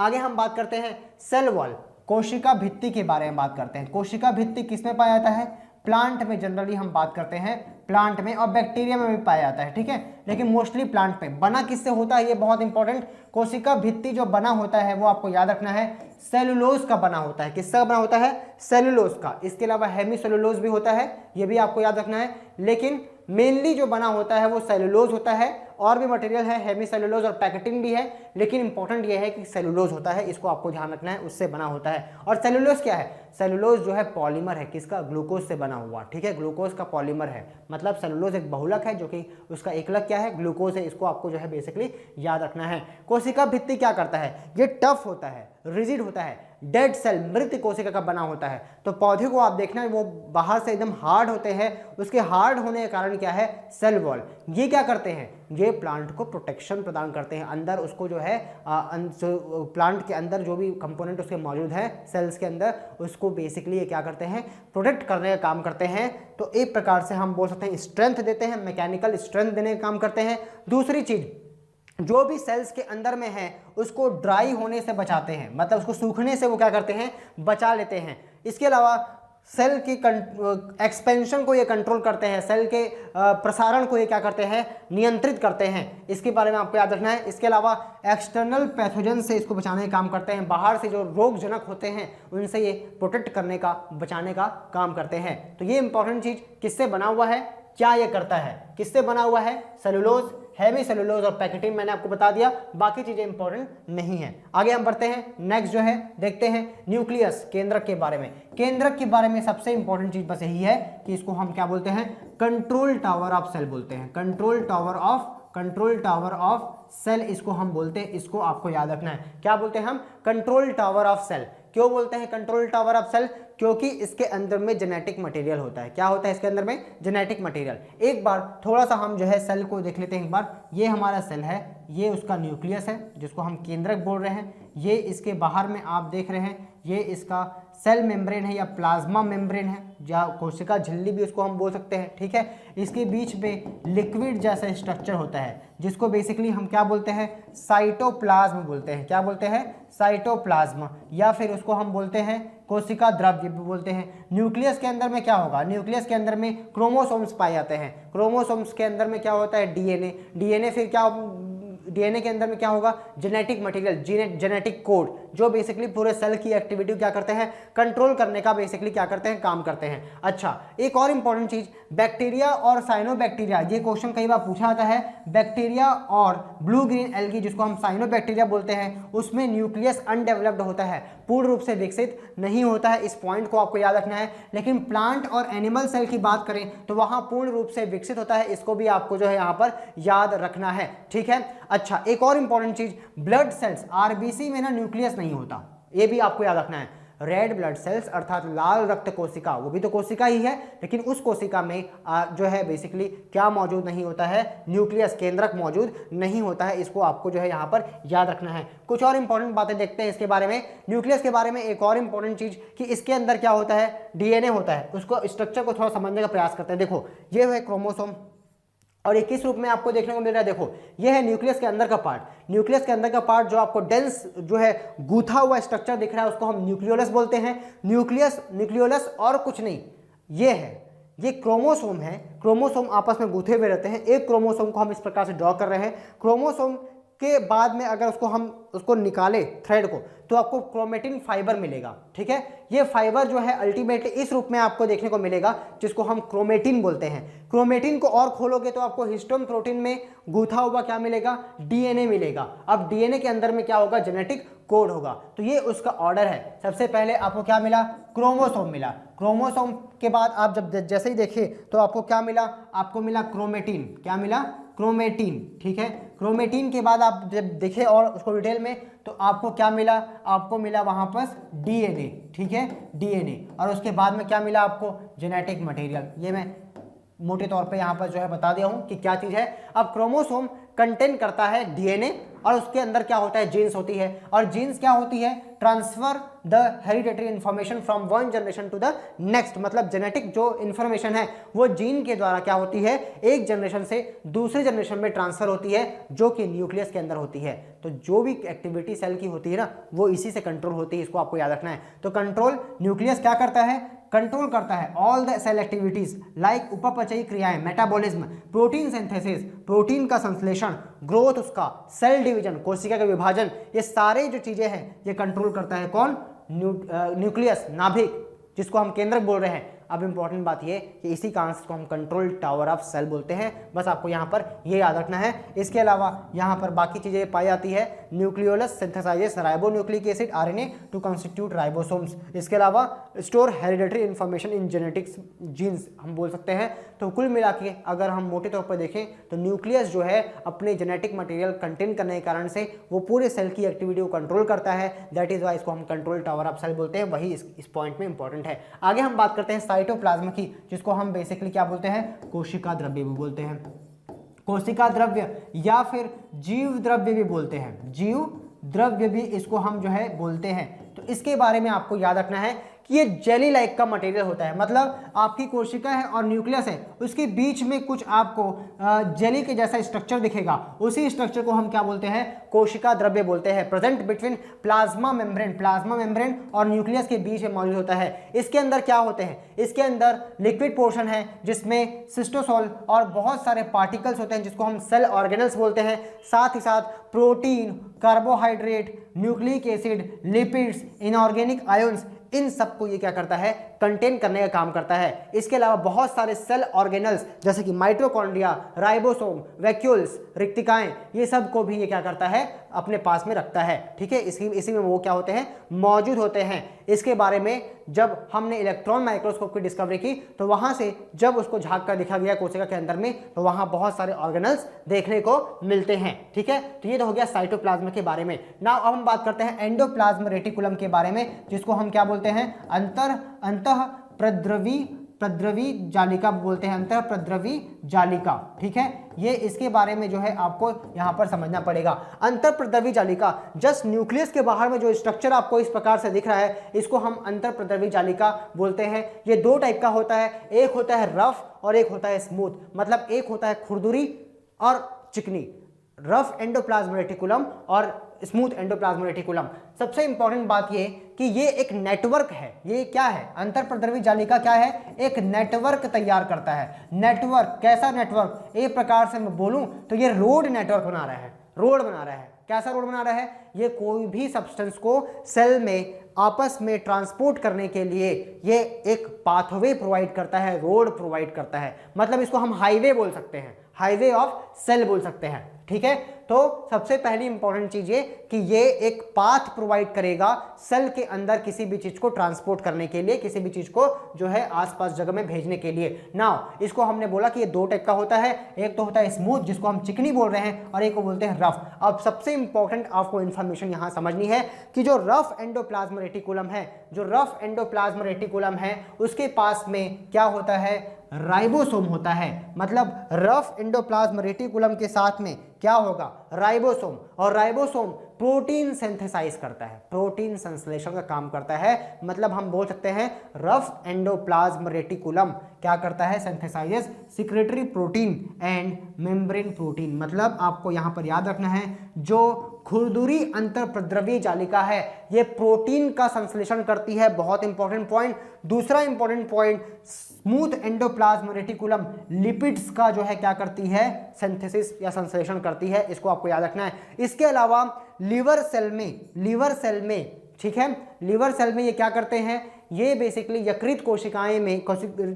आगे हम बात करते हैं सेल वॉल, कोशिका भित्ति के बारे में बात करते हैं। कोशिका भित्ति किसमें पाया जाता है? प्लांट में जनरली हम बात करते हैं, प्लांट में, और बैक्टीरिया में भी पाया जाता है, ठीक है, लेकिन मोस्टली प्लांट पे। बना किससे होता है, ये बहुत इंपॉर्टेंट। कोशिका भित्ति जो बना होता है वो आपको याद रखना है सेलुलोज का बना होता है। किसका बना होता है? सेलुलोज का। इसके अलावा हेमीसेलुलोज भी होता है, ये भी आपको याद रखना है, लेकिन मेनली जो बना होता है वो सेलुलोज होता है। और भी मटेरियल है, हेमीसेलुलोज और पैकेटिन भी है, लेकिन इंपॉर्टेंट ये है कि सेलुलोज होता है, इसको आपको ध्यान रखना है, उससे बना होता है। और सेलुलोज क्या है? सेलुलोज जो है पॉलीमर है, किसका? ग्लूकोज से बना हुआ, ठीक है, ग्लूकोज का पॉलीमर है। मतलब सेलुलोज एक बहुलक है, जो कि उसका एकलक क्या है? ग्लूकोज है। इसको आपको जो है बेसिकली याद रखना है। कोशिका भित्ति क्या करता है? ये टफ होता है, रिजिड होता है, डेड सेल, मृत कोशिका का बना होता है। तो पौधे को आप देखना वो बाहर से एकदम हार्ड होते हैं, उसके हार्ड होने का कारण क्या है? Cell wall. ये क्या करते हैं? ये प्लांट को प्रोटेक्शन प्रदान करते हैं। अंदर उसको जो है प्लांट के अंदर जो भी कंपोनेंट उसके मौजूद है सेल्स के अंदर, उसको बेसिकली ये क्या करते हैं? प्रोटेक्ट करने का काम करते हैं। तो एक प्रकार से हम बोल सकते हैं स्ट्रेंथ देते हैं, मैकेनिकल स्ट्रेंथ देने का काम करते हैं। दूसरी चीज, जो भी सेल्स के अंदर में है उसको ड्राई होने से बचाते हैं, मतलब उसको सूखने से वो क्या करते हैं? बचा लेते हैं। इसके अलावा सेल की एक्सपेंशन को ये कंट्रोल करते हैं, सेल के प्रसारण को ये क्या करते हैं? नियंत्रित करते हैं। इसके बारे में आपको याद रखना है। इसके अलावा एक्सटर्नल पैथोजन से इसको बचाने का काम करते हैं, बाहर से जो रोगजनक होते हैं उनसे ये प्रोटेक्ट करने का, बचाने का काम करते हैं। तो ये इंपॉर्टेंट चीज किससे बना हुआ है, क्या ये करता है, किससे बना हुआ है? सेलुलोज, हेमीसेलुलोज और पैकेटिन, मैंने आपको बता दिया, बाकी चीजें इंपॉर्टेंट नहीं है। आगे हम बढ़ते हैं, नेक्स्ट जो है देखते हैं न्यूक्लियस, केंद्रक के बारे में। केंद्रक के बारे में सबसे इंपॉर्टेंट चीज बस यही है कि इसको हम क्या बोलते हैं? कंट्रोल टावर ऑफ सेल बोलते हैं। कंट्रोल टावर ऑफ सेल इसको हम बोलते हैं। इसको आपको याद रखना है, क्या बोलते हैं हम? Control tower of cell. क्यों बोलते हैं कंट्रोल टावर ऑफ सेल? क्योंकि इसके अंदर में जेनेटिक मटेरियल होता है। क्या होता है इसके अंदर में? Genetic material. एक बार थोड़ा सा हम जो है सेल को देख लेते हैं। एक बार ये हमारा सेल है, ये उसका न्यूक्लियस है जिसको हम केंद्रक बोल रहे हैं। ये इसके बाहर में आप देख रहे हैं, ये इसका सेल मेम्ब्रेन है या प्लाज्मा मेम्ब्रेन है, या कोशिका झिल्ली भी उसको हम बोल सकते हैं, ठीक है। इसके बीच में लिक्विड जैसा स्ट्रक्चर होता है जिसको बेसिकली हम क्या बोलते हैं? साइटोप्लाज्म बोलते हैं। क्या बोलते हैं? साइटोप्लाज्म, या फिर उसको हम बोलते हैं कोशिका द्रव्य भी बोलते हैं। न्यूक्लियस के अंदर में क्या होगा? न्यूक्लियस के अंदर में क्रोमोसोम्स पाए जाते हैं। क्रोमोसोम्स के अंदर में क्या होता है? डीएनए। डीएनए फिर क्या, डीएनए के अंदर में क्या होगा? जेनेटिक मटेरियल, जेनेटिक कोड, जो बेसिकली पूरे सेल की एक्टिविटी क्या करते हैं? कंट्रोल करने का बेसिकली क्या करते हैं? काम करते हैं। अच्छा, एक और इंपॉर्टेंट चीज, बैक्टीरिया और साइनोबैक्टीरिया, ये क्वेश्चन कई बार पूछा जाता है। बैक्टीरिया और ब्लू ग्रीन एल्गी जिसको हम साइनोबैक्टीरिया बोलते हैं, उसमें न्यूक्लियस अनडेवलप्ड होता है, पूर्ण रूप से विकसित नहीं होता है। इस पॉइंट को आपको याद रखना है। लेकिन प्लांट और एनिमल सेल की बात करें तो वहां पूर्ण रूप से विकसित होता है। इसको भी आपको जो है यहाँ पर याद रखना है, ठीक है। अच्छा, एक और इंपॉर्टेंट चीज, ब्लड सेल्स, आरबीसी में ना न्यूक्लियस नहीं होता, ये भी आपको याद रखना है। रेड ब्लड सेल्स अर्थात लाल रक्त कोशिका, वो भी तो कोशिका ही है, लेकिन उस कोशिका में जो है बेसिकली क्या मौजूद नहीं होता है? न्यूक्लियस, केंद्रक मौजूद नहीं होता है। इसको आपको जो है यहाँ पर याद रखना है। कुछ और इंपॉर्टेंट बातें देखते हैं इसके बारे में। न्यूक्लियस के बारे में एक और इंपॉर्टेंट चीज कि इसके अंदर क्या होता है? डीएनए होता है। उसको स्ट्रक्चर को थोड़ा समझने का प्रयास करते हैं। देखो, ये है क्रोमोसोम, और ये किस रूप में आपको देखने को मिल रहा है? देखो, ये है न्यूक्लियस के अंदर का पार्ट। न्यूक्लियस के अंदर का पार्ट जो आपको डेंस जो है गूथा हुआ स्ट्रक्चर दिख रहा है उसको हम न्यूक्लियोलस बोलते हैं। न्यूक्लियोलस और कुछ नहीं, ये है, ये क्रोमोसोम है। क्रोमोसोम आपस में गूथे हुए रहते हैं। एक क्रोमोसोम को हम इस प्रकार से ड्रॉ कर रहे हैं। क्रोमोसोम के बाद में अगर उसको निकाले थ्रेड को, तो आपको क्रोमेटिन फाइबर मिलेगा, ठीक है। ये फाइबर जो है अल्टीमेटली इस रूप में आपको देखने को मिलेगा जिसको हम क्रोमेटिन बोलते हैं। क्रोमेटिन को और खोलोगे तो आपको हिस्टोन प्रोटीन में गूथा हुआ क्या मिलेगा? डीएनए मिलेगा। अब डीएनए के अंदर में क्या होगा? जेनेटिक कोड होगा। तो ये उसका ऑर्डर है। सबसे पहले आपको क्या मिला? क्रोमोसोम मिला। क्रोमोसोम के बाद आप जब जैसे ही देखे तो आपको क्या मिला? आपको मिला क्रोमेटिन। क्या मिला? क्रोमेटिन, ठीक है। क्रोमेटिन के बाद आप जब देखे और उसको डिटेल में तो आपको क्या मिला? आपको मिला वहां पर डीएनए, ठीक है, डीएनए। और उसके बाद में क्या मिला आपको? Genetic material. ये मैं मोटे तौर पे यहाँ पर जो है बता दिया हूँ कि क्या चीज़ है। अब क्रोमोसोम कंटेन करता है डीएनए और उसके अंदर क्या होता है, जीन्स होती है। और जीन्स क्या होती है, transfer the hereditary information from one generation to the next, मतलब जेनेटिक जो इन्फॉर्मेशन है वो जीन के द्वारा क्या होती है, एक जनरेशन से दूसरे जनरेशन में ट्रांसफर होती है, जो कि न्यूक्लियस के अंदर होती है। तो जो भी एक्टिविटी सेल की होती है ना, वो इसी से कंट्रोल होती है, इसको आपको याद रखना है। तो कंट्रोल न्यूक्लियस क्या करता है, कंट्रोल करता है all the cell activities like उपपचयी क्रियाएं, मेटाबॉलिज्म, प्रोटीन सिंथेसिस, प्रोटीन का संश्लेषण, ग्रोथ उसका, सेल डिवीजन, कोशिका का विभाजन, ये सारे जो चीजें हैं ये कंट्रोल करता है कौन, न्यूक्लियस, नाभिक, जिसको हम केंद्रक बोल रहे हैं। अब इंपॉर्टेंट बात ये कि इसी कारण से को हम कंट्रोल टावर ऑफ सेल बोलते हैं, बस आपको यहाँ पर ये याद रखना है। इसके अलावा यहाँ पर बाकी चीजें पाई जाती है, nucleolus synthesises ribonucleic acid RNA to constitute ribosomes. इसके अलावा store hereditary information in genetics genes हम बोल सकते हैं। तो कुल मिला के अगर हम मोटे तौर पर देखें तो न्यूक्लियस जो है अपने जेनेटिक मटेरियल कंटेन करने के कारण से वो पूरे सेल की एक्टिविटी को कंट्रोल करता है, दैट इज वाई इसको हम कंट्रोल टावर ऑफ सेल बोलते हैं। वही इस पॉइंट में इंपॉर्टेंट है। आगे हम बात करते हैं साइटोप्लाज्म की, जिसको हम बेसिकली क्या बोलते हैं, कोशिका द्रव्य भी बोलते हैं, कोशिका द्रव्य या फिर जीव द्रव्य भी बोलते हैं, जीव द्रव्य भी इसको हम जो है बोलते हैं। तो इसके बारे में आपको याद रखना है कि ये जेली लाइक का मटेरियल होता है, मतलब आपकी कोशिका है और न्यूक्लियस है, उसके बीच में कुछ आपको जेली के जैसा स्ट्रक्चर दिखेगा, उसी स्ट्रक्चर को हम क्या बोलते हैं, कोशिका द्रव्य बोलते हैं। प्रेजेंट बिटवीन प्लाज्मा मेम्ब्रेन और न्यूक्लियस के बीच में मौजूद होता है। इसके अंदर क्या होते हैं, इसके अंदर लिक्विड पोर्शन है जिसमें सिस्टोसोल और बहुत सारे पार्टिकल्स होते हैं जिसको हम सेल ऑर्गेनल्स बोलते हैं। साथ ही साथ protein, carbohydrate, nucleic acid, lipids, inorganic ions, इन सबको ये क्या करता है, कंटेन करने का काम करता है। इसके अलावा बहुत सारे सेल ऑर्गेनल्स जैसे कि माइटोकॉन्ड्रिया, राइबोसोम, वैक्यूल्स, रिक्तिकाएं, ये सब को भी ये क्या करता है, अपने पास में रखता है। ठीक है, इसी में वो क्या होते हैं, मौजूद होते हैं। इसके बारे में जब हमने इलेक्ट्रॉन माइक्रोस्कोप की डिस्कवरी की तो वहां से जब उसको झांक कर देखा गया कोशिका के अंदर में, तो वहां बहुत सारे ऑर्गेनल्स देखने को मिलते हैं। ठीक है, तो ये तो हो गया साइटोप्लाज्म के बारे में। नाउ अब हम बात करते हैं एंडोप्लाज्म रेटिकुलम के बारे में, जिसको हम क्या बोलते हैं, अंतः प्रद्रवी जालिका बोलते हैं, अंतः प्रद्रवी जालिका। ठीक है, ये इसके बारे में जो है आपको यहाँ पर समझना पड़ेगा। अंतर प्रद्रवी जालिका, जस्ट न्यूक्लियस के बाहर में जो स्ट्रक्चर आपको इस प्रकार से दिख रहा है, इसको हम अंतर प्रद्रवी जालिका बोलते हैं। ये दो टाइप का होता है, एक होता है रफ और एक होता है स्मूथ, मतलब एक होता है खुरदुरी और चिकनी, रफ एंडोप्लाज्म रेटिकुलम और स्मूथ एंडोप्लाज्म रेटिकुलम। सबसे इंपॉर्टेंट बात ये कि ये एक नेटवर्क है। ये क्या है, अंतर प्रद्रवी जालिका क्या है, एक नेटवर्क तैयार करता है। नेटवर्क, कैसा नेटवर्क, एक प्रकार से मैं बोलूं तो ये रोड नेटवर्क बना रहा है, रोड बना रहा है। कैसा रोड बना रहा है, ये कोई भी सब्सटेंस को सेल में आपस में ट्रांसपोर्ट करने के लिए ये एक पाथवे प्रोवाइड करता है, रोड प्रोवाइड करता है। मतलब इसको हम हाईवे बोल सकते हैं, हाईवे ऑफ सेल बोल सकते हैं। ठीक है, तो सबसे पहली इंपॉर्टेंट चीज ये कि ये एक पाथ प्रोवाइड करेगा सेल के अंदर किसी भी चीज को ट्रांसपोर्ट करने के लिए, किसी भी चीज को जो है आसपास जगह में भेजने के लिए। नाउ इसको हमने बोला कि ये दो टाइप का होता है, एक तो होता है स्मूथ जिसको हम चिकनी बोल रहे हैं, और एक को बोलते हैं रफ। अब सबसे इंपॉर्टेंट आपको इंफॉर्मेशन यहां समझनी है कि जो रफ एंडोप्लाज्म रेटिकुलम है, जो रफ एंडोप्लाज्म रेटिकुलम है, उसके पास में क्या होता है, राइबोसोम होता है। मतलब रफ एंडोप्लाज्म रेटिकुलम के साथ में क्या होगा, राइबोसोम, और राइबोसोम प्रोटीन सिंथेसाइज करता है, प्रोटीन संश्लेषण का काम करता है। मतलब हम बोल सकते हैं रफ एंडोप्लाज्म रेटिकुलम क्या करता है, synthesises secretory protein and membrane protein. मतलब आपको यहां पर याद रखना है, जो खुरदुरी अंतर प्रद्रवी जालिका है ये प्रोटीन का संश्लेषण करती है, बहुत इंपॉर्टेंट पॉइंट। दूसरा important point, smooth endoplasm reticulum lipids का जो है क्या करती है, सिंथेसिस या संश्लेषण करती है, इसको आपको याद रखना है। इसके अलावा लीवर सेल में ठीक है, लीवर सेल में ये क्या करते हैं, ये बेसिकली यकृत कोशिकाएं में,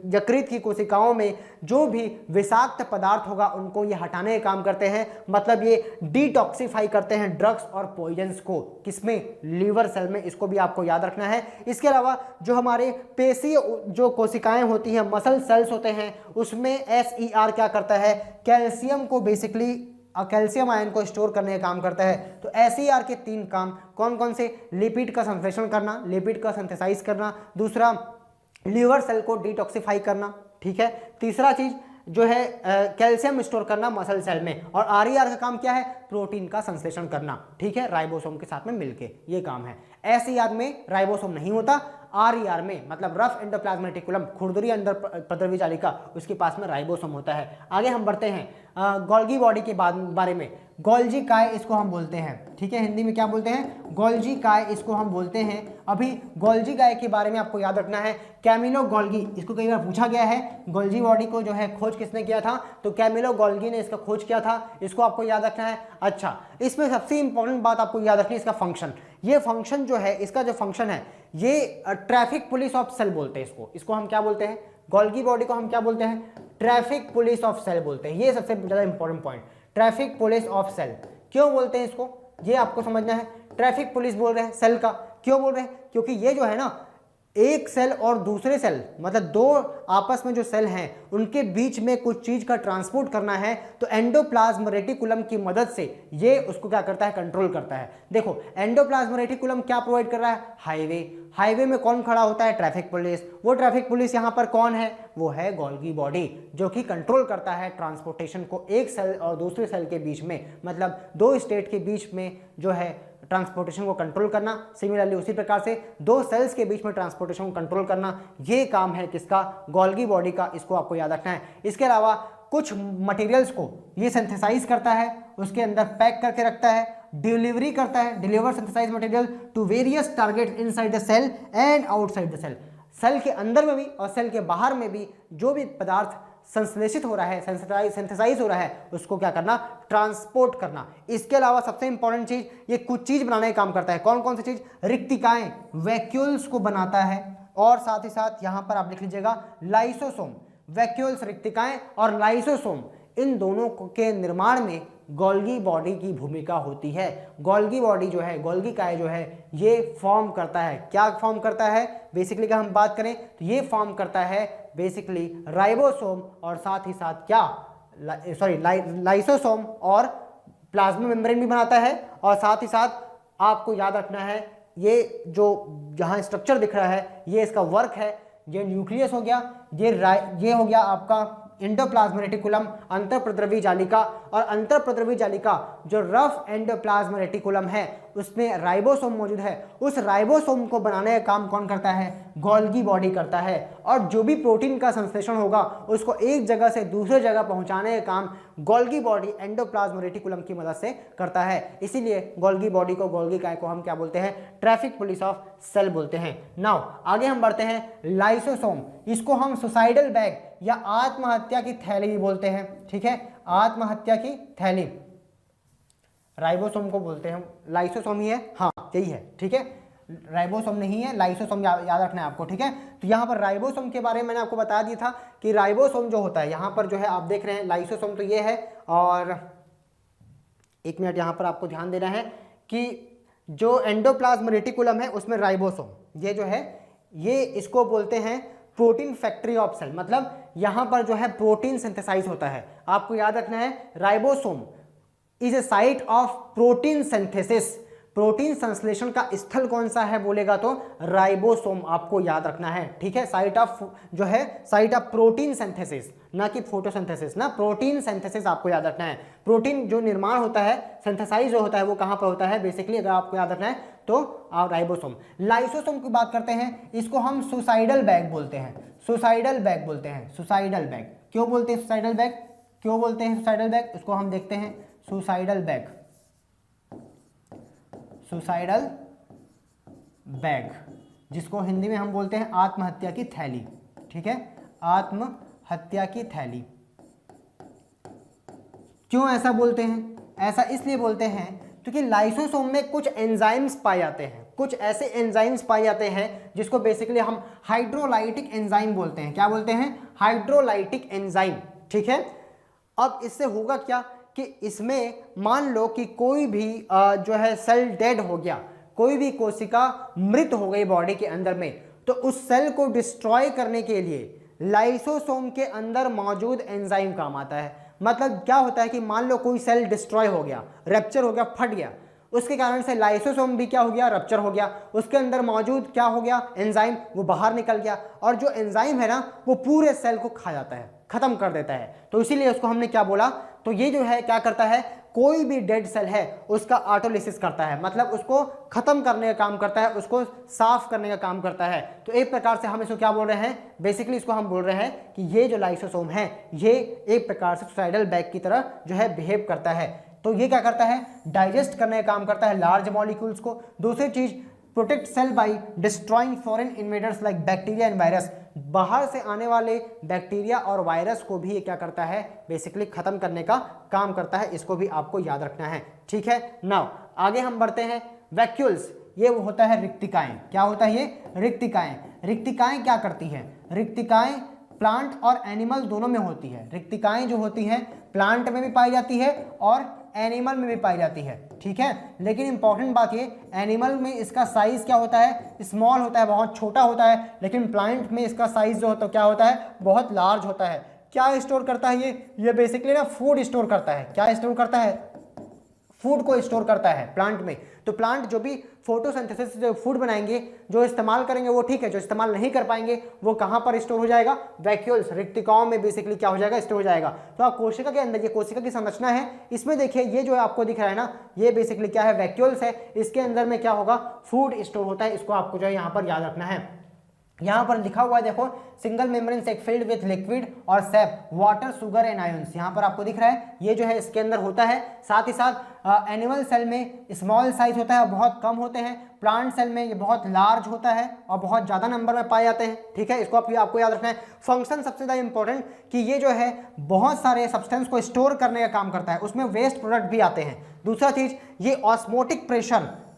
यकृत की कोशिकाओं में जो भी विषाक्त पदार्थ होगा उनको ये हटाने का काम करते हैं। मतलब ये डिटॉक्सिफाई करते हैं ड्रग्स और पॉइजन्स को, किसमें, लीवर सेल में। इसको भी आपको याद रखना है। इसके अलावा जो हमारे पेशीय जो कोशिकाएं होती हैं, मसल सेल्स होते हैं, उसमें SER क्या करता है, कैल्शियम को बेसिकली, कैल्शियम आयन को स्टोर करने का काम करता है। तो SER के 3 काम कौन कौन से, लिपिड का संश्लेषण करना, लिपिड का सिंथेसाइज करना, दूसरा लीवर सेल को डिटॉक्सिफाई करना, ठीक है, तीसरा चीज जो है कैल्शियम स्टोर करना मसल सेल में, और RER का काम क्या है, प्रोटीन का संश्लेषण करना, ठीक है, राइबोसोम के साथ में मिलके ये काम है। SER में राइबोसोम नहीं होता, RER में मतलब रफ एंडोप्लाज्मिक रेटिकुलम, खुरदुरी अंदर प्रद्रवी जालिका, उसके पास में राइबोसोम होता है। आगे हम बढ़ते हैं गोल्गी बॉडी के बारे में। गोल्जी काय इसको हम बोलते हैं, ठीक है, हिंदी में क्या बोलते हैं, गोल्जी काय इसको हम बोलते हैं। अभी गोल्जी काय के बारे में आपको याद रखना है, कैमिलो गोल्गी, इसको कई बार पूछा गया है, गोल्जी बॉडी को जो है खोज किसने किया था, तो कैमिलो गोल्गी ने इसका खोज किया था, इसको आपको याद रखना है। अच्छा, इसमें सबसे इंपॉर्टेंट बात आपको याद रखनी है इसका फंक्शन। ये फंक्शन जो है, इसका जो फंक्शन है, ये ट्रैफिक पुलिस ऑफ सेल बोलते हैं इसको हम क्या बोलते हैं, गोल्गी बॉडी को हम क्या बोलते हैं, ट्रैफिक पुलिस ऑफ सेल बोलते हैं। ये सबसे ज़्यादा important point, traffic police of cell. क्यों बोलते हैं इसको, ये आपको समझना है। ट्रैफिक पुलिस बोल रहे हैं सेल का, क्यों बोल रहे हैं, क्योंकि ये जो है ना, एक सेल और दूसरे सेल, मतलब दो आपस में जो सेल हैं उनके बीच में कुछ चीज का ट्रांसपोर्ट करना है, तो एंडोप्लाज्म रेटिकुलम की मदद से ये उसको क्या करता है, कंट्रोल करता है। देखो एंडोप्लाज्म रेटिकुलम क्या प्रोवाइड कर रहा है, हाईवे में कौन खड़ा होता है, ट्रैफिक पुलिस। वो ट्रैफिक पुलिस यहाँ पर कौन है, वो है गोल्गी बॉडी, जो कि कंट्रोल करता है ट्रांसपोर्टेशन को एक सेल और दूसरे सेल के बीच में, मतलब दो स्टेट के बीच में जो है ट्रांसपोर्टेशन को कंट्रोल करना। सिमिलरली उसी प्रकार से दो सेल्स के बीच में ट्रांसपोर्टेशन को कंट्रोल करना, ये काम है किसका, गोल्गी बॉडी का, इसको आपको याद रखना है। इसके अलावा कुछ मटेरियल्स को ये सिंथेसाइज करता है, उसके अंदर पैक करके रखता है, डिलीवरी करता है, deliver synthesise material to various target inside the cell and outside the cell. Cell के अंदर में भी और सेल के बाहर में भी जो भी पदार्थ संश्लेषित हो रहा है, सिंथेसाइज हो रहा है, उसको क्या करना, ट्रांसपोर्ट करना। इसके अलावा सबसे इंपॉर्टेंट चीज, ये कुछ चीज बनाने का काम करता है। कौन कौन सी चीज, रिक्तिकाएं, वैक्यूल्स को बनाता है, और साथ ही साथ यहां पर आप लिख लीजिएगा लाइसोसोम। वैक्यूल्स, रिक्तिकाएं और लाइसोसोम, इन दोनों के निर्माण में गोल्गी बॉडी की भूमिका होती है। गोल्गी बॉडी जो है, गोल्गी काय जो है, ये फॉर्म करता है, क्या फॉर्म करता है, बेसिकली का हम बात करें तो ये फॉर्म करता है बेसिकली राइबोसोम, और साथ ही साथ क्या, लाइसोसोम, और प्लाज्मा मेम्ब्रेन भी बनाता है। और साथ ही साथ आपको याद रखना है, ये जो जहां स्ट्रक्चर दिख रहा है, ये इसका वर्क है। ये न्यूक्लियस हो गया, ये हो गया आपका एंडोप्लाज्म रेटिकुलम, अंतःप्रद्रवी जालिका, और अंतःप्रद्रवी जालिका जो रफ एंडोप्लाज्म रेटिकुलम है उसमें राइबोसोम मौजूद है। उस राइबोसोम को बनाने का काम कौन करता है, गोल्गी बॉडी करता है। और जो भी प्रोटीन का संश्लेषण होगा उसको एक जगह से दूसरे जगह पहुंचाने का काम गोल्गी बॉडी एंडोप्लाज्म रेटिकुलम की मदद से करता है। इसीलिए गोल्गी बॉडी को, गोल्गी काय को हम क्या बोलते हैं, ट्रैफिक पुलिस ऑफ सेल बोलते हैं। नाउ आगे हम बढ़ते हैं, लाइसोसोम, इसको हम सुसाइडल बैग या आत्महत्या की थैली भी बोलते हैं, ठीक है, आत्महत्या की थैली राइबोसोम को बोलते हैं। लाइसोसोम ही है, हाँ यही है, ठीक है, राइबोसोम नहीं है, लाइसोसोम याद रखना है आपको, ठीक है। तो यहाँ पर राइबोसोम के बारे में मैंने आपको बता दिया था कि राइबोसोम जो होता है, यहाँ पर जो है आप देख रहे हैं लाइसोसोम तो ये है, और एक मिनट यहाँ पर आपको ध्यान देना है कि जो एंडोप्लाज्म रेटिकुलम है उसमें राइबोसोम, ये जो है, ये इसको बोलते हैं प्रोटीन फैक्ट्री ऑफ सेल, मतलब यहां पर जो है प्रोटीन सिंथेसाइज होता है। आपको याद रखना है, ribosome is a site of protein synthesis. Protein संश्लेषण का स्थल कौन सा है बोलेगा तो राइबोसोम आपको याद रखना है, ठीक है। साइट ऑफ जो है, साइट ऑफ प्रोटीन सिंथेसिस, ना कि फोटोसिंथेसिस ना, प्रोटीन सिंथेसिस आपको याद रखना है। प्रोटीन जो निर्माण होता है, सिंथेसाइज जो होता है, वो कहां पर होता है बेसिकली, अगर आपको याद रखना है तो आप राइबोसोम। लाइसोसोम की बात करते हैं, इसको हम सुसाइडल बैग बोलते हैं, सुसाइडल बैग बोलते हैं, सुसाइडल बैग। क्यों बोलते हैं सुसाइडल बैग, क्यों बोलते हैं सुसाइडल बैग, इसको हम देखते हैं। सुसाइडल बैग, सुसाइडल बैग, जिसको हिंदी में हम बोलते हैं आत्महत्या की थैली, ठीक है, आत्महत्या की थैली। क्यों ऐसा बोलते हैं, ऐसा इसलिए बोलते हैं क्योंकि लाइसोसोम में कुछ एंजाइम्स पाए जाते हैं, कुछ ऐसे एंजाइम्स पाए जाते हैं जिसको बेसिकली हम हाइड्रोलाइटिक एंजाइम बोलते हैं। क्या बोलते हैं, हाइड्रोलाइटिक एंजाइम, ठीक है। अब इससे होगा क्या कि इसमें मान लो कि कोई भी जो है सेल डेड हो गया, कोई भी कोशिका मृत हो गई बॉडी के अंदर में, तो उस सेल को डिस्ट्रॉय करने के लिए लाइसोसोम के अंदर मौजूद एंजाइम काम आता है। मतलब क्या होता है कि मान लो कोई सेल डिस्ट्रॉय हो गया, रप्चर हो गया, फट गया, उसके कारण से लाइसोसोम भी क्या हो गया, रप्चर हो गया, उसके अंदर मौजूद क्या हो गया, एंजाइम, वो बाहर निकल गया, और जो एंजाइम है ना वो पूरे सेल को खा जाता है, खत्म कर देता है। तो इसीलिए उसको हमने क्या बोला, तो ये जो है क्या करता है, कोई भी डेड सेल है उसका ऑटोलिसिस करता है, मतलब उसको खत्म करने का काम करता है, उसको साफ करने का काम करता है। तो एक प्रकार से हम इसको क्या बोल रहे हैं, बेसिकली इसको हम बोल रहे हैं कि ये जो लाइसोसोम है ये एक प्रकार से सुसाइडल बैग की तरह जो है बिहेव करता है। तो ये क्या करता है, डाइजेस्ट करने का काम करता है लार्ज मॉलिक्यूल्स को। दूसरी चीज, protect cell by destroying foreign invaders like bacteria and virus, बाहर से आने वाले बैक्टीरिया और वायरस को भी ये क्या करता है, बेसिकली खत्म करने का काम करता है। इसको भी आपको याद रखना है, ठीक है। नाउ आगे हम बढ़ते हैं, वैक्यूल्स, ये वो होता है रिक्तिकाएं। क्या होता है ये, रिक्तिकाएं। रिक्तिकाएं क्या करती है, रिक्तिकाएं प्लांट और एनिमल दोनों में होती है। रिक्तिकाएं जो होती हैं प्लांट में भी पाई जाती है और एनिमल में भी पाई जाती है, ठीक है। लेकिन इंपॉर्टेंट बात ये, एनिमल में इसका साइज क्या होता है, स्मॉल होता है, बहुत छोटा होता है। लेकिन प्लांट में इसका साइज जो होता है क्या होता है, बहुत लार्ज होता है। क्या स्टोर करता है ये बेसिकली ना फूड स्टोर करता है। क्या स्टोर करता है, फूड को स्टोर करता है प्लांट में। तो प्लांट जो भी फोटोसिंथेसिस से जो फूड बनाएंगे, जो इस्तेमाल करेंगे वो ठीक है, जो इस्तेमाल नहीं कर पाएंगे वो कहाँ पर स्टोर हो जाएगा, वैक्यूल्स, रिक्तिकाओं में बेसिकली क्या हो जाएगा, स्टोर हो जाएगा। तो आप कोशिका के अंदर, ये कोशिका की संरचना है, इसमें देखिए ये जो आपको दिख रहा है ना, ये बेसिकली क्या है, वैक्यूल्स है। इसके अंदर में क्या होगा, फूड स्टोर होता है। इसको आपको जो है यहाँ पर याद रखना है। यहाँ पर लिखा हुआ है देखो, single membrane sac filled with liquid और sap, water, sugar and ions. यहाँ पर आपको दिख रहा है ये जो है इसके अंदर होता है। साथ ही साथ एनिमल सेल में स्मॉल साइज होता है और बहुत कम होते हैं। प्लांट सेल में ये बहुत लार्ज होता है और बहुत ज़्यादा नंबर में पाए जाते हैं, ठीक है। इसको आपको याद रखना है। फंक्शन सबसे ज़्यादा इंपॉर्टेंट कि ये जो है बहुत सारे सब्सटेंस को स्टोर करने का काम करता है, उसमें वेस्ट प्रोडक्ट भी आते हैं। दूसरा चीज़, ये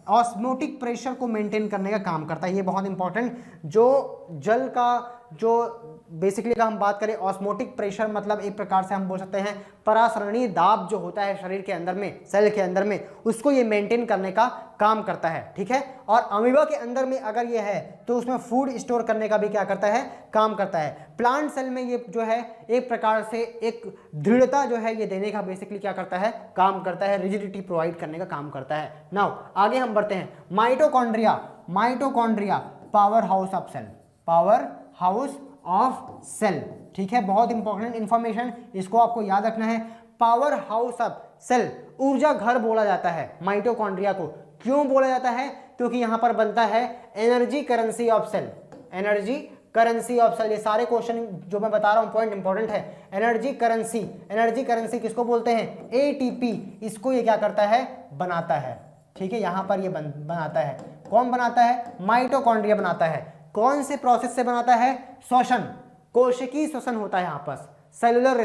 ऑस्मोटिक प्रेशर को मेंटेन करने का काम करता है। ये बहुत इंपॉर्टेंट, जो जल का जो बेसिकली अगर हम बात करें ऑस्मोटिक प्रेशर, मतलब एक प्रकार से हम बोल सकते हैं परासरणीय दाब जो होता है शरीर के अंदर में, सेल के अंदर में, उसको ये मेंटेन करने का काम करता है, ठीक है। और अमीबा के अंदर में अगर ये है तो उसमें फूड स्टोर करने का भी क्या करता है, काम करता है। प्लांट सेल में ये जो है एक प्रकार से एक दृढ़ता जो है ये देने का बेसिकली क्या करता है, काम करता है, रिजिडिटी प्रोवाइड करने का काम करता है। नाउ आगे हम बढ़ते हैं, mitochondria power house of cell, power house of cell, ठीक है। बहुत इंपॉर्टेंट इंफॉर्मेशन, इसको आपको याद रखना है। पावर हाउस ऑफ सेल, ऊर्जा घर बोला जाता है माइटोकॉन्ड्रिया को। क्यों बोला जाता है, क्योंकि यहां पर बनता है energy currency of cell, energy currency of cell. ये सारे क्वेश्चन जो मैं बता रहा हूं पॉइंट इंपॉर्टेंट है। एनर्जी करेंसी किसको बोलते हैं, एटीपी। इसको ये क्या करता है, बनाता है, ठीक है। यहां पर ये बनाता है, कौन बनाता है, माइटोकॉन्ड्रिया बनाता है। कौन से प्रोसेस से बनाता है, श्वसन, कोशिकीय श्वसन होता है यहाँ पर, सेलुलर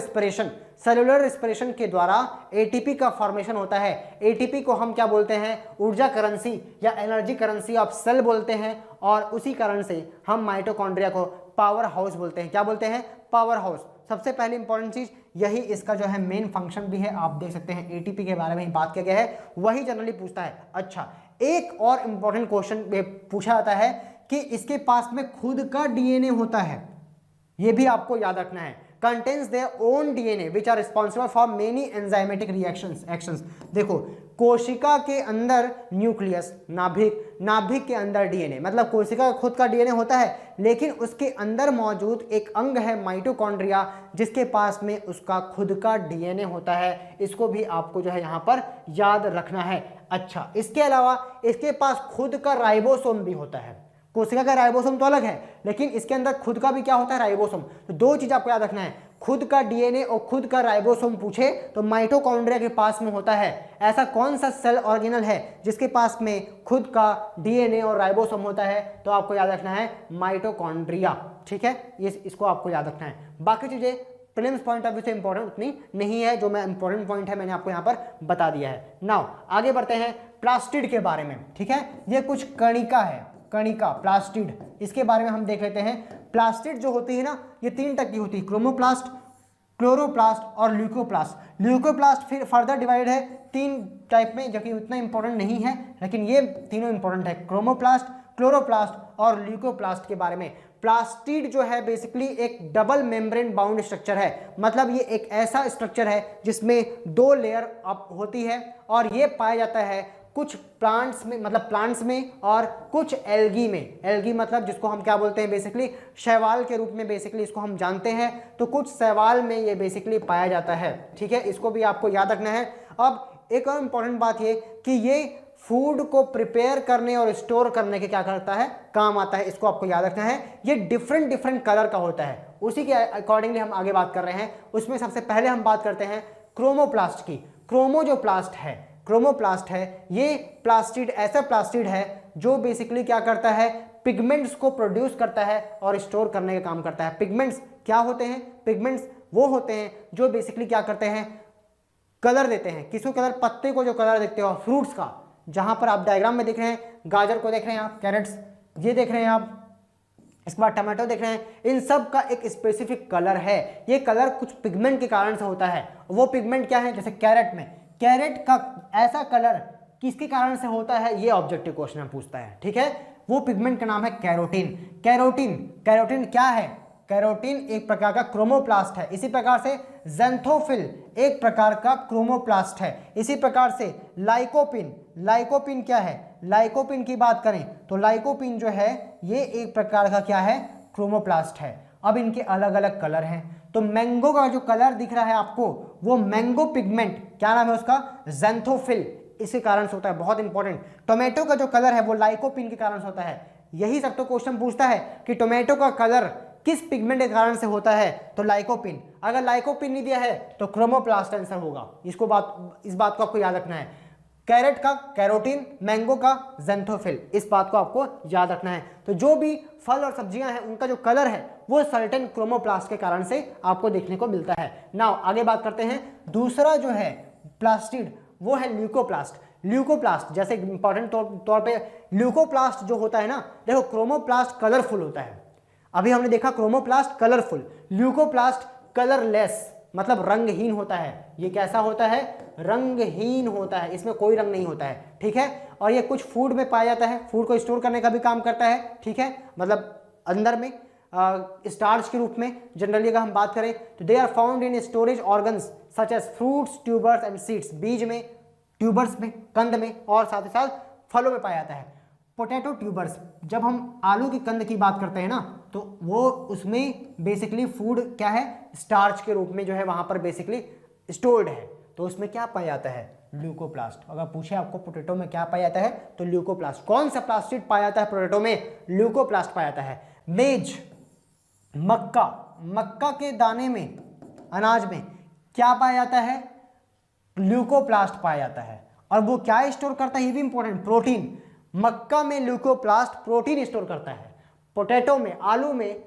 रेस्पिरेशन के द्वारा एटीपी का फॉर्मेशन होता है। एटीपी को हम क्या बोलते हैं, ऊर्जा करेंसी या एनर्जी करेंसी ऑफ सेल बोलते हैं। और उसी कारण से हम माइटोकॉन्ड्रिया को पावर हाउस बोलते हैं। क्या बोलते हैं, पावर हाउस। सबसे पहले इंपॉर्टेंट चीज यही इसका जो है मेन फंक्शन भी है। आप देख सकते हैं एटीपी के बारे में ही बात किया गया है, वही जनरली पूछता है। अच्छा, एक और इंपॉर्टेंट क्वेश्चन पूछा जाता है कि इसके पास में खुद का डीएनए होता है, ये भी आपको याद रखना है। Contains their own DNA which are responsible for many enzymatic actions. देखो, कोशिका के अंदर न्यूक्लियस, नाभिक के अंदर डीएनए, मतलब कोशिका का खुद का डीएनए होता है, लेकिन उसके अंदर मौजूद एक अंग है माइटोकॉन्ड्रिया, जिसके पास में उसका खुद का डीएनए होता है। इसको भी आपको जो है यहाँ पर याद रखना है। अच्छा, इसके अलावा इसके पास खुद का राइबोसोम भी होता है। कोशिका का राइबोसोम तो अलग है, लेकिन इसके अंदर खुद का भी क्या होता है, राइबोसोम। तो दो चीज आपको याद रखना है, खुद का डीएनए और खुद का राइबोसोम पूछे तो माइटोकॉन्ड्रिया के पास में होता है। ऐसा कौन सा सेल ऑर्गेनल है जिसके पास में खुद का डीएनए और राइबोसोम होता है, तो आपको याद रखना है माइटोकॉन्ड्रिया, ठीक है। इसको आपको याद रखना है। बाकी चीजें प्रीलिम्स पॉइंट ऑफ व्यू से इंपॉर्टेंट उतनी नहीं है, जो मैं इंपॉर्टेंट पॉइंट है मैंने आपको यहाँ पर बता दिया है। नाउ आगे बढ़ते हैं प्लास्टिड के बारे में, ठीक है। ये कुछ कणिका है, कणिका, प्लास्टिड, इसके बारे में हम देख लेते हैं। प्लास्टिड जो होती है ना, ये 3 टाइप की होती है, क्रोमोप्लास्ट, क्लोरोप्लास्ट और ल्यूकोप्लास्ट। ल्यूकोप्लास्ट फिर फर्दर डिवाइड है 3 टाइप में, जो कि उतना इंपॉर्टेंट नहीं है, लेकिन ये तीनों इंपॉर्टेंट है, क्रोमोप्लास्ट, क्लोरोप्लास्ट और ल्यूकोप्लास्ट के बारे में। प्लास्टिड जो है बेसिकली एक डबल मेम्ब्रेन बाउंड स्ट्रक्चर है, मतलब ये एक ऐसा स्ट्रक्चर है जिसमें 2 लेयर होती है और ये पाया जाता है कुछ प्लांट्स में, मतलब प्लांट्स में, और कुछ एल्गी में। एल्गी मतलब जिसको हम क्या बोलते हैं बेसिकली शैवाल के रूप में बेसिकली इसको हम जानते हैं, तो कुछ शैवाल में ये बेसिकली पाया जाता है। ठीक है, इसको भी आपको याद रखना है। अब एक और इम्पॉर्टेंट बात ये कि ये फूड को प्रिपेयर करने और स्टोर करने के क्या करता है, काम आता है, इसको आपको याद रखना है। ये डिफरेंट डिफरेंट कलर का होता है, उसी के अकॉर्डिंगली हम आगे बात कर रहे हैं। उसमें सबसे पहले हम बात करते हैं क्रोमोप्लास्ट की। क्रोमोप्लास्ट है ये प्लास्टिड, ऐसा प्लास्टिड है जो बेसिकली क्या करता है, पिगमेंट्स को प्रोड्यूस करता है और स्टोर करने का काम करता है। पिगमेंट्स क्या होते हैं, पिगमेंट्स वो होते हैं जो बेसिकली क्या करते हैं, कलर देते हैं। किसको कलर, पत्ते को जो कलर देखते हो, फ्रूट्स का, जहां पर आप डायग्राम में देख रहे हैं, गाजर को देख रहे हैं आप, कैरेट्स ये देख रहे हैं आप, इसके बाद टमाटो देख रहे हैं, इन सब का एक स्पेसिफिक कलर है। ये कलर कुछ पिगमेंट के कारण से होता है। वो पिगमेंट क्या है, जैसे कैरेट में, कैरेट का ऐसा कलर किसके कारण से होता है, ये ऑब्जेक्टिव क्वेश्चन में पूछता है। ठीक है, वो पिगमेंट का नाम है कैरोटीन। कैरोटीन क्या है, कैरोटीन एक प्रकार का क्रोमोप्लास्ट है। इसी प्रकार से ज़ैंथोफिल एक प्रकार का क्रोमोप्लास्ट है। इसी प्रकार से लाइकोपिन क्या है, लाइकोपिन की बात करें तो लाइकोपिन जो है ये एक प्रकार का क्या है, क्रोमोप्लास्ट है। अब इनके अलग अलग कलर हैं। तो मैंगो का जो कलर दिख रहा है आपको, वो मैंगो पिगमेंट, क्या नाम है उसका, ज़ैंथोफिल, इसी कारण से होता है, बहुत इंपॉर्टेंट। टोमेटो का जो कलर है वो लाइकोपिन के कारण से होता है। यही सब तो क्वेश्चन पूछता है कि टोमेटो का कलर किस पिगमेंट के कारण से होता है, तो लाइकोपिन। अगर लाइकोपिन नहीं दिया है तो क्रोमोप्लास्ट आंसर होगा। इस बात को आपको याद रखना है। कैरेट का कैरोटीन, मैंगो का ज़ैंथोफिल, इस बात को आपको याद रखना है। तो जो भी फल और सब्जियां हैं उनका जो कलर है वो सर्टेन क्रोमोप्लास्ट के कारण से आपको देखने को मिलता है। नाउ आगे बात करते हैं। दूसरा जो है प्लास्टिड, वो है ल्यूकोप्लास्ट। जैसे इंपॉर्टेंट तौर पे ल्यूकोप्लास्ट जो होता है ना, देखो क्रोमोप्लास्ट कलरफुल होता है, अभी हमने देखा क्रोमोप्लास्ट कलरफुल, ल्यूकोप्लास्ट कलरलेस मतलब रंगहीन होता है। ये कैसा होता है, रंगहीन होता है, इसमें कोई रंग नहीं होता है। ठीक है, और ये कुछ फूड में पाया जाता है, फूड को स्टोर करने का भी काम करता है। ठीक है, मतलब अंदर में स्टार्च के रूप में जनरली अगर हम बात करें तो they are found in storage organs such as fruits, tubers and seeds. बीज में, ट्यूबर्स में, कंद में और साथ ही साथ फलों में पाया जाता है। पोटैटो ट्यूबर्स, जब हम आलू की कंद की बात करते हैं ना, तो वो उसमें बेसिकली फूड क्या है, स्टार्च के रूप में जो है वहां पर बेसिकली स्टोर्ड है। तो उसमें क्या पाया जाता है, ल्यूकोप्लास्ट। अगर पूछे आपको पोटैटो में क्या पाया जाता है तो ल्यूकोप्लास्ट। कौन सा प्लास्टिड पाया जाता है पोटैटो में, ल्यूकोप्लास्ट पाया जाता है। मेज, मक्का के दाने में, अनाज में क्या पाया जाता है, ल्यूकोप्लास्ट पाया जाता है। और वो क्या स्टोर करता है, ये भी इंपॉर्टेंट, प्रोटीन। मक्का में ल्यूकोप्लास्ट प्रोटीन स्टोर करता है। पोटैटो में, आलू में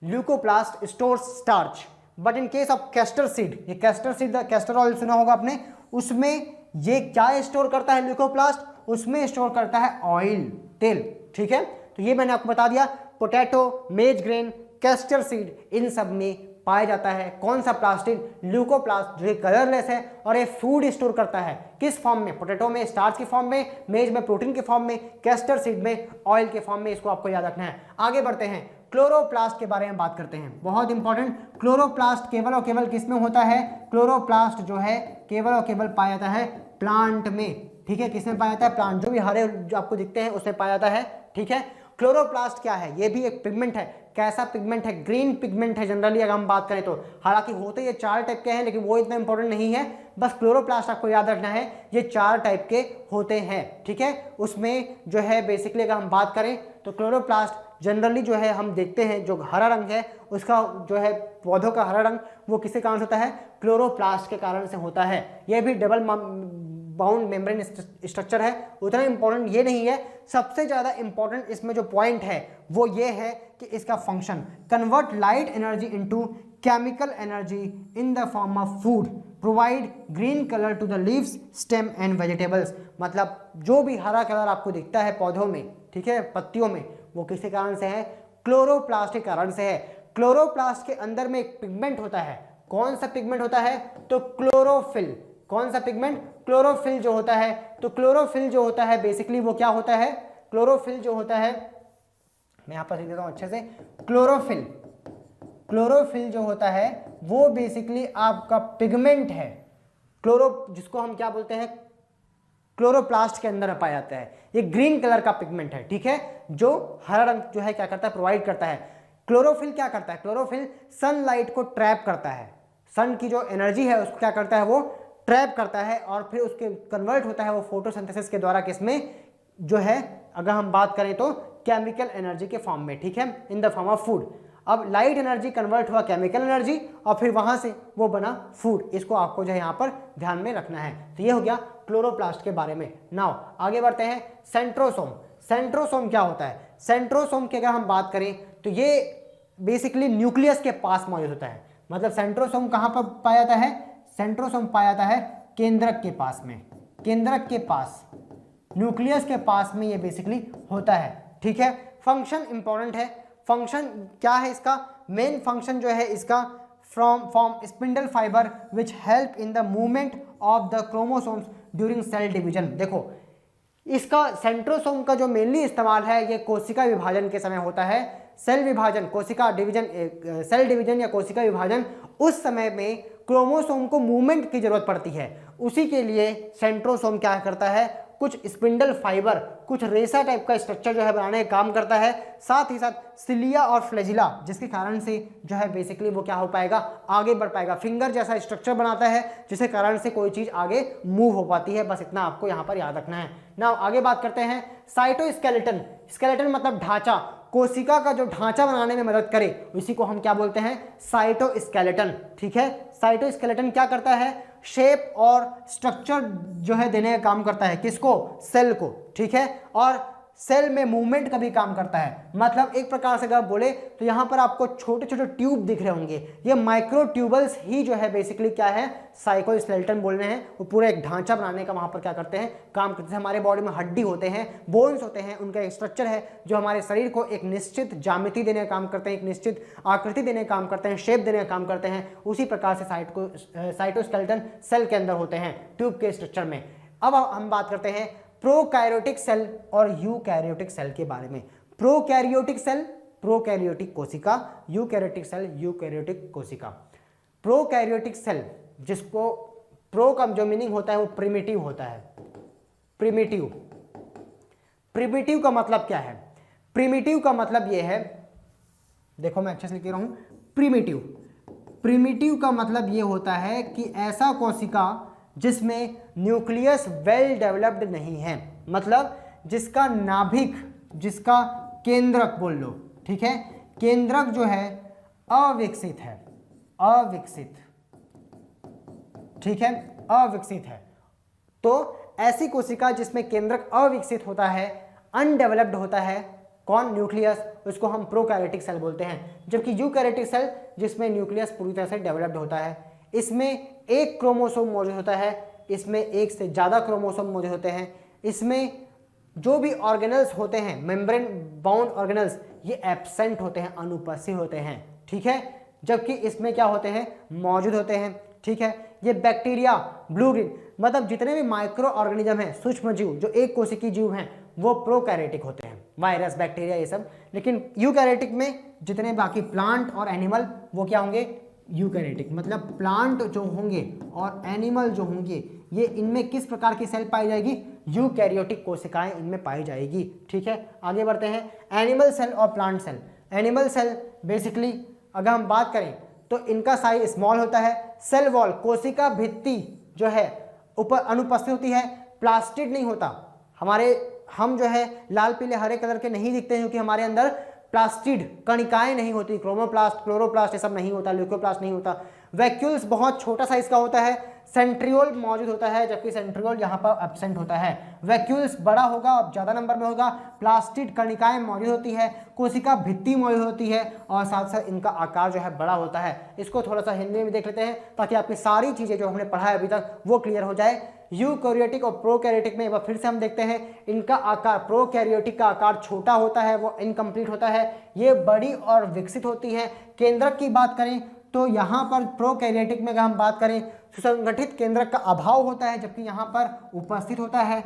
leucoplast store starch. But in case of castor seed, ये कैस्टर सीड, कैस्टर ऑयल सुना होगा आपने, उसमें ये क्या स्टोर करता है ल्यूकोप्लास्ट, उसमें स्टोर करता है ऑयल, तेल। ठीक है, तो ये मैंने आपको बता दिया। पोटैटो, मेज ग्रेन, कैस्टर सीड, इन सब में पाया जाता है कौन सा प्लास्टिड, ल्यूकोप्लास्ट, जो कलरलेस है और ये फूड स्टोर करता है किस फॉर्म में, पोटैटो में स्टार्च की फॉर्म में, मेज में प्रोटीन के फॉर्म में, कैस्टर सीड में ऑयल के फॉर्म में। इसको आपको याद रखना है। आगे बढ़ते हैं, क्लोरोप्लास्ट के बारे में बात करते हैं, बहुत इंपॉर्टेंट। क्लोरोप्लास्ट केवल और केवल किस में होता है, क्लोरोप्लास्ट जो है केवल और केवल पाया जाता है प्लांट में। ठीक है, किसमें पाया जाता है, प्लांट, जो भी हरे जो आपको दिखते हैं उसमें पाया जाता है। ठीक है, क्लोरोप्लास्ट क्या है, ये भी एक पिगमेंट है। कैसा पिगमेंट है, ग्रीन पिगमेंट है जनरली अगर हम बात करें तो। हालांकि होते ये 4 टाइप के हैं लेकिन वो इतना इंपॉर्टेंट नहीं है, बस क्लोरोप्लास्ट आपको याद रखना है, ये 4 टाइप के होते हैं। ठीक है, उसमें जो है बेसिकली अगर हम बात करें तो क्लोरोप्लास्ट जनरली जो है हम देखते हैं जो हरा रंग है उसका जो है पौधों का हरा रंग, वो किसके कारण से होता है, क्लोरोप्लास्ट के कारण से होता है। यह भी डबल बाउंड मेम्ब्रेन स्ट्रक्चर है, उतना इंपॉर्टेंट ये नहीं है। सबसे ज़्यादा इंपॉर्टेंट इसमें जो पॉइंट है वो ये है कि इसका function, convert light energy into chemical energy in the form of food, provide green colour to the leaves, stem and vegetables. मतलब जो भी हरा कलर आपको दिखता है पौधों में, ठीक है, पत्तियों में, वो किसके कारण से है, क्लोरोप्लास्ट के कारण से है। क्लोरोप्लास्ट के अंदर में एक पिगमेंट होता है, कौन सा पिगमेंट होता है, तो क्लोरोफिल। कौन सा पिगमेंट, क्लोरोफिल जो होता है। तो क्लोरोफिल जो होता है बेसिकली वो क्या होता है, क्लोरोफिल जो होता है, मैं यहां पर लिख देता हूं अच्छे से, क्लोरोफिल जो होता है वो बेसिकली आपका पिगमेंट है। जिसको हम क्या बोलते हैं, क्लोरोप्लास्ट के अंदर पाया जाता है। ये ग्रीन कलर का पिगमेंट है, ठीक है, जो हरा रंग जो है क्या करता है, प्रोवाइड करता है। क्लोरोफिल क्या करता है, क्लोरोफिल सनलाइट को ट्रैप करता है, सन की जो एनर्जी है उसको क्या करता है, वो ट्रैप करता है और फिर उसके कन्वर्ट होता है वो फोटोसिंथेसिस के द्वारा किसमें, जो है अगर हम बात करें तो केमिकल एनर्जी के फॉर्म में, ठीक है, इन द फॉर्म ऑफ फूड। अब लाइट एनर्जी कन्वर्ट हुआ केमिकल एनर्जी और फिर वहां से वो बना फूड। इसको आपको जो है यहाँ पर ध्यान में रखना है। तो ये हो गया क्लोरोप्लास्ट के बारे में। नाउ आगे बढ़ते हैं सेंट्रोसोम। सेंट्रोसोम क्या होता है, सेंट्रोसोम की अगर हम बात करें तो ये बेसिकली न्यूक्लियस के पास मौजूद होता है। मतलब सेंट्रोसोम कहाँ पर पाया जाता है, सेंट्रोसोम पाया जाता है केंद्रक के पास में, केंद्रक के पास, न्यूक्लियस के पास में ये बेसिकली होता है, ठीक है। फंक्शन इंपॉर्टेंट है। फंक्शन क्या है इसका, मेन फंक्शन जो है इसका from spindle fibre which help in the movement of the chromosomes during cell division. देखो इसका सेंट्रोसोम का जो मेनली इस्तेमाल है ये कोशिका विभाजन के समय होता है। सेल विभाजन, कोशिका डिवीजन, सेल डिवीजन या कोशिका विभाजन, उस समय में क्रोमोसोम को मूवमेंट की जरूरत पड़ती है। उसी के लिए सेंट्रोसोम क्या करता है, कुछ स्पिंडल फाइबर, कुछ रेसा टाइप का स्ट्रक्चर जो है बनाने का काम करता है। साथ ही साथ सिलिया और फ्लैजिला, जिसके कारण से जो है बेसिकली वो क्या हो पाएगा, आगे बढ़ पाएगा। फिंगर जैसा स्ट्रक्चर बनाता है जिसके कारण से कोई चीज आगे मूव हो पाती है। बस इतना आपको यहाँ पर याद रखना है। नाउ आगे बात करते हैं साइटोस्केलेटन। स्केलेटन मतलब ढांचा, कोशिका का जो ढांचा बनाने में मदद करे उसी को हम क्या बोलते हैं, साइटोस्केलेटन, ठीक है। साइटोस्केलेटन क्या करता है, शेप और स्ट्रक्चर जो है देने का काम करता है, किसको, सेल को, ठीक है। और सेल में मूवमेंट का भी काम करता है। मतलब एक प्रकार से अगर बोले तो यहाँ पर आपको छोटे छोटे ट्यूब दिख रहे होंगे, ये माइक्रो ट्यूबल्स ही जो है बेसिकली क्या है, साइटोस्केलेटन बोल रहे हैं। वो पूरा एक ढांचा बनाने का वहाँ पर क्या करते हैं, काम करते हैं। हमारे बॉडी में हड्डी होते हैं, बोन्स होते हैं, उनका एक स्ट्रक्चर है जो हमारे शरीर को एक निश्चित ज्यामिति देने का काम करते हैं, एक निश्चित आकृति देने का काम करते हैं, शेप देने का काम करते हैं। उसी प्रकार से साइटोस्केलेटन सेल के अंदर होते हैं, ट्यूब के स्ट्रक्चर में। अब हम बात करते हैं प्रोकैरियोटिक सेल और यूकैरियोटिक सेल के बारे में। प्रोकैरियोटिक सेल, प्रोकैरियोटिक कोशिका, यूकैरियोटिक सेल, यूकैरियोटिक कोशिका। प्रोकैरियोटिक सेल, जिसको प्रो का जो मीनिंग होता है वो प्रिमिटिव होता है। प्रिमिटिव, प्रिमिटिव का मतलब क्या है, प्रिमिटिव का मतलब ये है, देखो मैं अच्छे से लिख रहा हूं, प्रिमिटिव, प्रिमिटिव का मतलब ये होता है कि ऐसा कोशिका जिसमें न्यूक्लियस वेल डेवलप्ड नहीं है, मतलब जिसका नाभिक, जिसका केंद्रक बोल लो, ठीक है, केंद्रक जो है अविकसित है, अविकसित, ठीक है, अविकसित है। तो ऐसी कोशिका जिसमें केंद्रक अविकसित होता है, अनडेवलप्ड होता है, कौन, न्यूक्लियस, उसको हम प्रोकैरियोटिक सेल बोलते हैं। जबकि यूकैरियोटिक सेल जिसमें न्यूक्लियस पूरी तरह से डेवलप्ड होता है, इसमें एक क्रोमोसोम मौजूद होता है, इसमें एक से ज़्यादा क्रोमोसोम मौजूद होते हैं, इसमें जो भी ऑर्गेनल्स होते हैं, मेम्ब्रेन बाउंड ऑर्गेनल्स, ये एब्सेंट होते हैं, अनुपस्थित होते हैं, ठीक है। जबकि इसमें क्या होते हैं, मौजूद होते हैं, ठीक है। ये बैक्टीरिया, ब्लू ग्रीन, मतलब जितने भी माइक्रो ऑर्गेनिज्म हैं, सूक्ष्म जीव जो एक कोशिकीय जीव हैं, वो प्रोकैरियोटिक होते हैं, वायरस, बैक्टीरिया, ये सब। लेकिन यूकैरियोटिक में जितने बाकी प्लांट और एनिमल, वो क्या होंगे, यूकैरियोटिक। मतलब प्लांट जो होंगे और एनिमल जो होंगे, ये इनमें किस प्रकार की सेल पाई जाएगी, यूकैरियोटिक कोशिकाएं इनमें पाई जाएगी, ठीक है। आगे बढ़ते हैं, एनिमल सेल और plant cell. Animal cell basically अगर हम बात करें तो इनका साइज स्मॉल होता है, सेल वॉल, कोशिका भित्ति जो है ऊपर अनुपस्थित होती है, प्लास्टिड नहीं होता। हम जो है लाल पीले हरे कलर के नहीं दिखते हैं क्योंकि हमारे अंदर प्लास्टिड कणिकाएं नहीं होती, क्रोमोप्लास्ट, क्लोरोप्लास्ट ये सब नहीं होता, ल्यूकोप्लास्ट नहीं होता। वैक्यूल्स बहुत छोटा साइज का होता है, सेंट्रियोल मौजूद होता है, जबकि सेंट्रियोल यहाँ पर एब्सेंट होता है। वैक्यूल्स बड़ा होगा, ज़्यादा नंबर में होगा, प्लास्टिड कणिकाएं मौजूद होती है, कोशिका भित्ति मौजूद होती है और साथ साथ इनका आकार जो है बड़ा होता है। इसको थोड़ा सा हिंदी में देख लेते हैं ताकि आपकी सारी चीज़ें जो हमने पढ़ा है अभी तक वो क्लियर हो जाए। यूकैरियोटिक और प्रोकैरियोटिक में एक बार फिर से हम देखते हैं, इनका आकार, प्रोकैरियोटिक का आकार छोटा होता है, वो इनकम्प्लीट होता है, ये बड़ी और विकसित होती है। केंद्रक की बात करें तो यहाँ पर प्रोकैरियोटिक में अगर हम बात करें सुसंगठित केंद्रक का अभाव होता है, जबकि यहाँ पर उपस्थित होता है।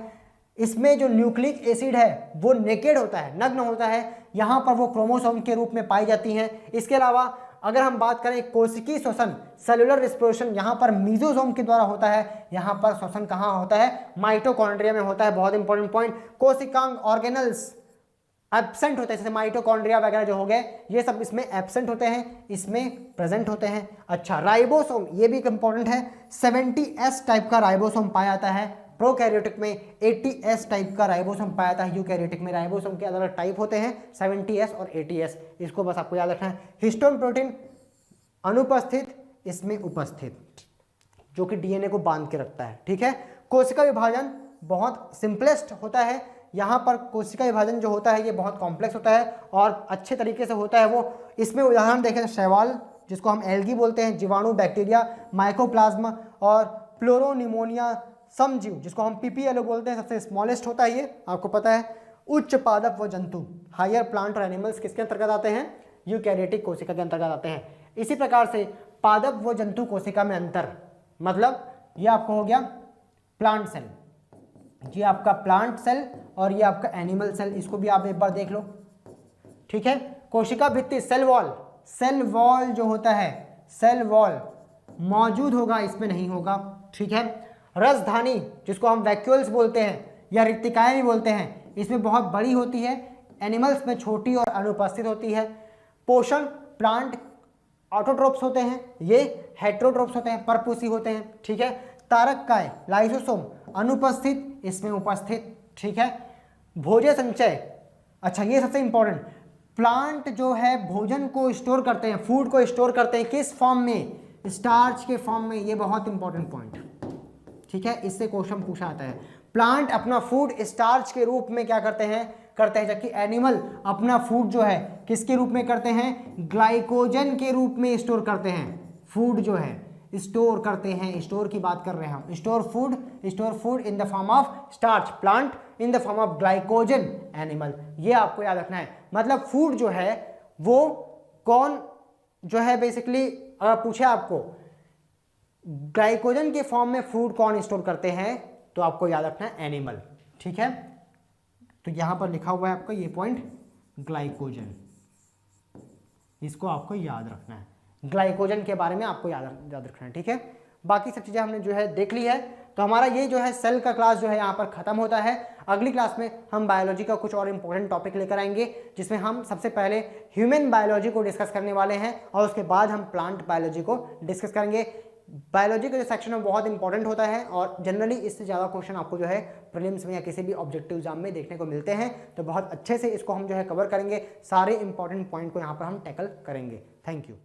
इसमें जो न्यूक्लिक एसिड है वो नेकेड होता है, नग्न होता है, यहाँ पर वो क्रोमोसोम के रूप में पाई जाती हैं। इसके अलावा अगर हम बात करें कोशिकीय श्वसन, सेलुलर रिस्पिरेशन, यहाँ पर मीजोसोम के द्वारा होता है, यहाँ पर श्वसन कहाँ होता है, माइटोकॉन्ड्रिया में होता है। बहुत इंपॉर्टेंट पॉइंट। कोशिकांग ऑर्गेनल्स एब्सेंट होते हैं, जैसे माइटोकॉन्ड्रिया वगैरह जो हो गए, ये सब इसमें एब्सेंट होते हैं, इसमें प्रेजेंट होते हैं। अच्छा, राइबोसोम, ये भी इंपॉर्टेंट है। 70S टाइप का राइबोसोम पाया जाता है प्रोकैरियोटिक में, 80S टाइप का राइबोसोम पाया जाता है यूकैरियोटिक में। राइबोसोम के अलग अलग टाइप होते हैं, 70S और 80S, इसको बस आपको याद रखना है। हिस्टोन प्रोटीन अनुपस्थित, इसमें उपस्थित, जो कि डीएनए को बांध के रखता है। ठीक है। कोशिका विभाजन बहुत सिंपलेस्ट होता है। यहाँ पर कोशिका विभाजन जो होता है ये बहुत कॉम्प्लेक्स होता है और अच्छे तरीके से होता है वो। इसमें उदाहरण देखें तो शैवाल, जिसको हम एल्गी बोलते हैं, जीवाणु, बैक्टीरिया, माइकोप्लाज्मा और प्लोरोनिमोनिया, समजीव, जिसको हम पीपीएलओ बोलते हैं, सबसे स्मॉलेस्ट होता है ये, आपको पता है। उच्च पादप व जंतु, हायर प्लांट और एनिमल्स किसके अंतर्गत आते हैं, यूकैरियोटिक कोशिका के अंतर्गत आते हैं। इसी प्रकार से पादप व जंतु कोशिका में अंतर, मतलब ये आपको हो गया प्लांट सेल, ये आपका प्लांट सेल और ये आपका एनिमल सेल, इसको भी आप एक बार देख लो। ठीक है। कोशिका भित्ति, सेल वॉल, सेल वॉल जो होता है, सेल वॉल मौजूद होगा, इसमें नहीं होगा। ठीक है। रसधानी, जिसको हम वैक्यूल्स बोलते हैं या रिक्तिकाएं भी बोलते हैं, इसमें बहुत बड़ी होती है, एनिमल्स में छोटी और अनुपस्थित होती है। पोषण, प्लांट ऑटोट्रोप्स होते हैं, ये हेट्रोट्रोप्स होते हैं, परपोषी होते हैं। ठीक है। तारककाय, लाइसोसोम अनुपस्थित, इसमें उपस्थित। ठीक है। भोज्य संचय, अच्छा ये सबसे इंपॉर्टेंट, प्लांट जो है भोजन को स्टोर करते हैं, फूड को स्टोर करते हैं, किस फॉर्म में, स्टार्च के फॉर्म में। ये बहुत इंपॉर्टेंट पॉइंट। ठीक है, इससे क्वेश्चन पूछा आता है। प्लांट अपना फूड स्टार्च के रूप में क्या करते हैं, जबकि एनिमल अपना फूड जो है किसके रूप में करते हैं, ग्लाइकोजन के रूप में स्टोर करते हैं। फूड जो है स्टोर करते हैं, स्टोर की बात कर रहे हैं हम, store food in the form of starch, plant in the form of glycogen, animal. ये आपको याद रखना है। मतलब फूड जो है वो कौन जो है, बेसिकली अगर पूछे आपको ग्लाइकोजन के फॉर्म में फूड कौन स्टोर करते हैं, तो आपको याद रखना है एनिमल। ठीक है। तो यहां पर लिखा हुआ है आपका ये पॉइंट, ग्लाइकोजन, इसको आपको याद रखना है। ग्लाइकोजन के बारे में आपको याद रखना है। ठीक है। बाकी सब चीज़ें हमने जो है देख ली है। तो हमारा ये जो है सेल का क्लास जो है यहाँ पर खत्म होता है। अगली क्लास में हम बायोलॉजी का कुछ और इंपॉर्टेंट टॉपिक लेकर आएंगे, जिसमें हम सबसे पहले ह्यूमन बायोलॉजी को डिस्कस करने वाले हैं और उसके बाद हम प्लांट बायोलॉजी को डिस्कस करेंगे। बायोलॉजी का जो सेक्शन है बहुत इंपॉर्टेंट होता है और जनरली इससे ज़्यादा क्वेश्चन आपको जो है प्रीलिम्स में या किसी भी ऑब्जेक्टिव एग्जाम में देखने को मिलते हैं। तो बहुत अच्छे से इसको हम जो है कवर करेंगे, सारे इंपॉर्टेंट पॉइंट को यहाँ पर हम टैकल करेंगे। Thank you.